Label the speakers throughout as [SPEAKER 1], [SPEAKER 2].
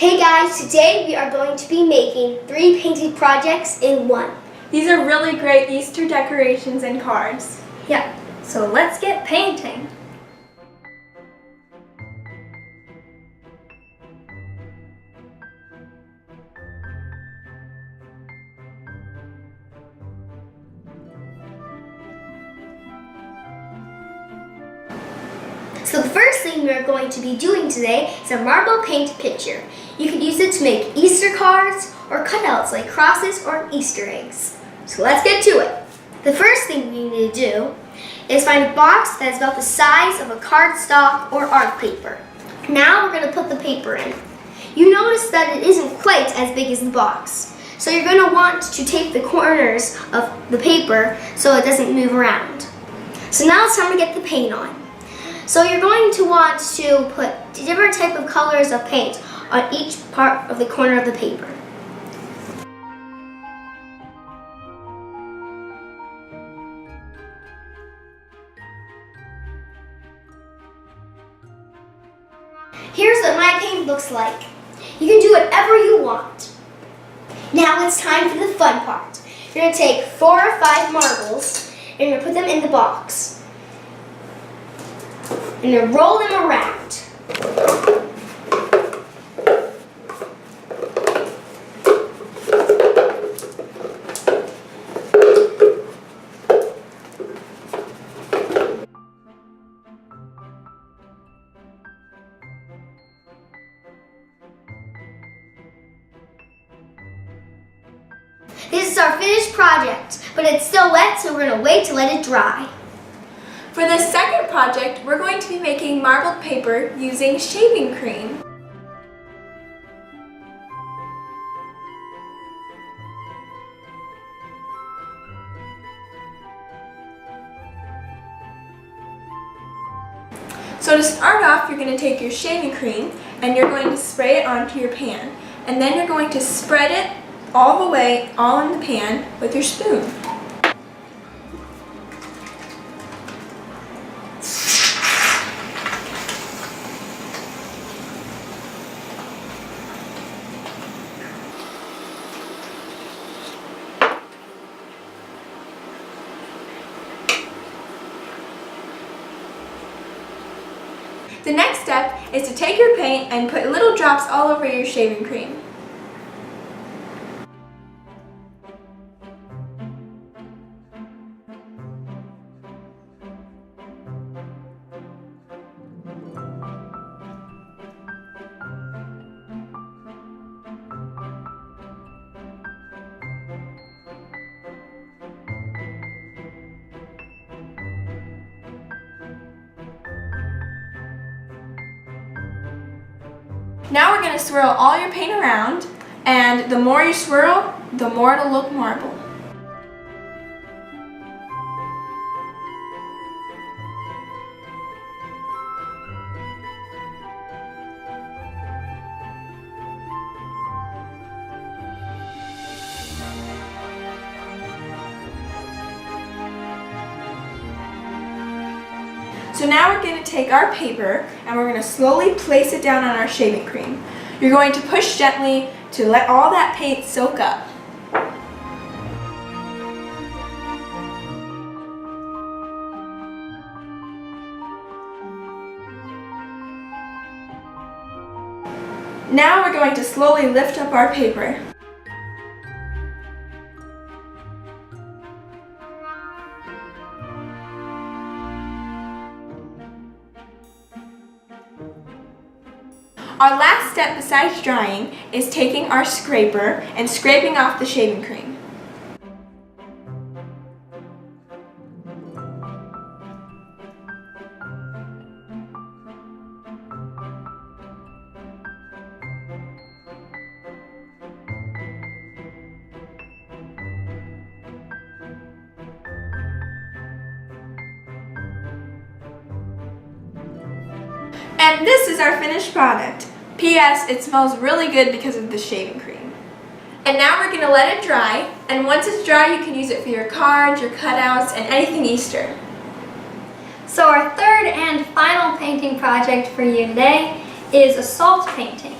[SPEAKER 1] Hey guys, today we are going to be making 3 painting projects in one.
[SPEAKER 2] These are really great Easter decorations and cards.
[SPEAKER 3] Yeah, so let's get painting.
[SPEAKER 1] So the first thing we are going to be doing today is a marble paint picture. You can use it to make Easter cards or cutouts like crosses or Easter eggs. So let's get to it. The first thing we need to do is find a box that is about the size of a cardstock or art paper. Now we're going to put the paper in. You notice that it isn't quite as big as the box. So you're going to want to tape the corners of the paper so it doesn't move around. So now it's time to get the paint on. So you're going to want to put different type of colors of paint on each part of the corner of the paper. Here's what my paint looks like. You can do whatever you want. Now it's time for the fun part. You're going to take 4 or 5 marbles and you're going to put them in the box. And you're going to roll them around. This is our finished project, but it's still wet, so we're going to wait to let it dry.
[SPEAKER 2] For this second project, we're going to be making marbled paper using shaving cream. So to start off, you're going to take your shaving cream and you're going to spray it onto your pan. And then you're going to spread it all the way, all in the pan with your spoon. The next step is to take your paint and put little drops all over your shaving cream. Now we're going to swirl all your paint around, and the more you swirl, the more it'll look marble. So now we're going to take our paper and we're going to slowly place it down on our shaving cream. You're going to push gently to let all that paint soak up. Now we're going to slowly lift up our paper. Our last step besides drying is taking our scraper and scraping off the shaving cream. And this is our finished product. P.S. It smells really good because of the shaving cream. And now we're going to let it dry, and once it's dry you can use it for your cards, your cutouts, and anything Easter.
[SPEAKER 3] So our third and final painting project for you today is a salt painting.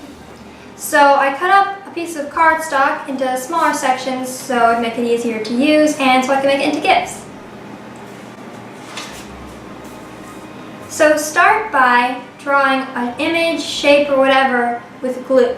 [SPEAKER 3] So I cut up a piece of cardstock into smaller sections so it would make it easier to use and so I can make it into gifts. So start by drawing an image, shape, or whatever with glue.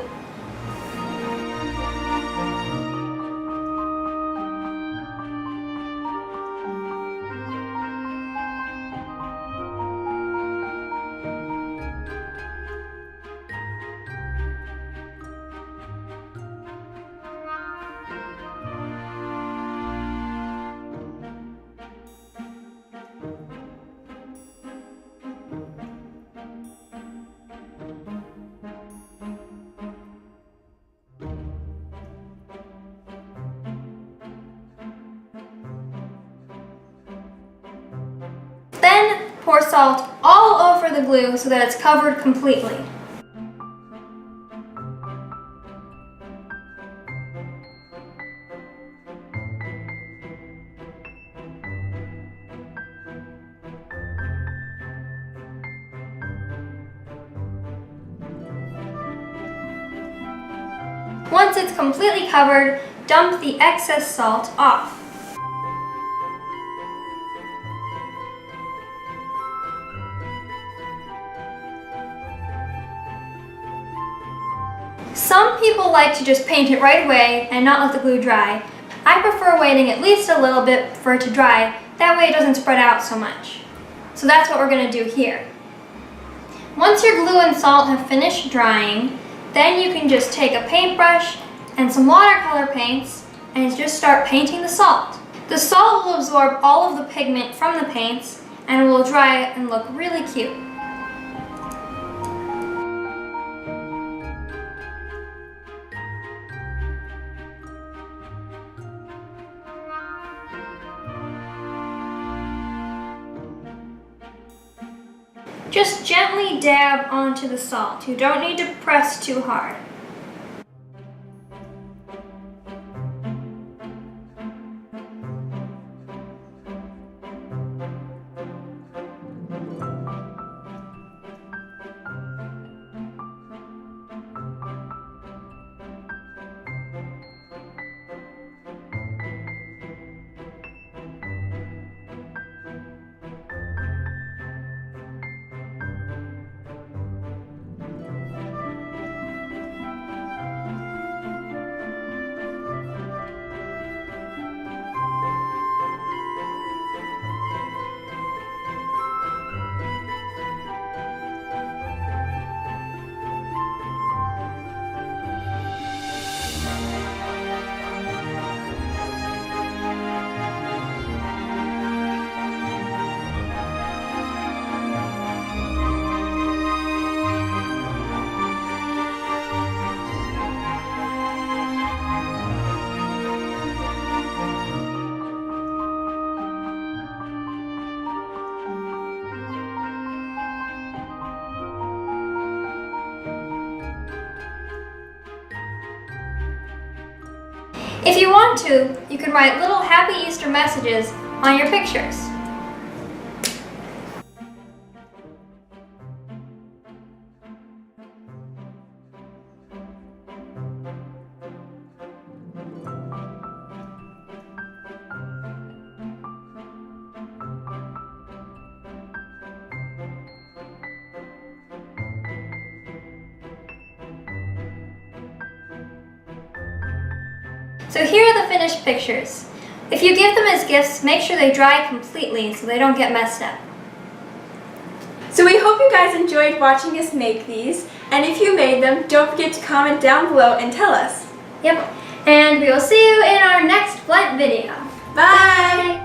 [SPEAKER 3] Then pour salt all over the glue so that it's covered completely. Once it's completely covered, dump the excess salt off. Some people like to just paint it right away and not let the glue dry. I prefer waiting at least a little bit for it to dry, that way it doesn't spread out so much. So that's what we're going to do here. Once your glue and salt have finished drying, then you can just take a paintbrush and some watercolor paints and just start painting the salt. The salt will absorb all of the pigment from the paints and it will dry and look really cute. Just gently dab onto the salt. You don't need to press too hard. If you want to, you can write little Happy Easter messages on your pictures. So here are the finished pictures. If you give them as gifts, make sure they dry completely so they don't get messed up.
[SPEAKER 2] So we hope you guys enjoyed watching us make these, and if you made them, don't forget to comment down below and tell us.
[SPEAKER 3] Yep, and we will see you in our next Blend video.
[SPEAKER 2] Bye!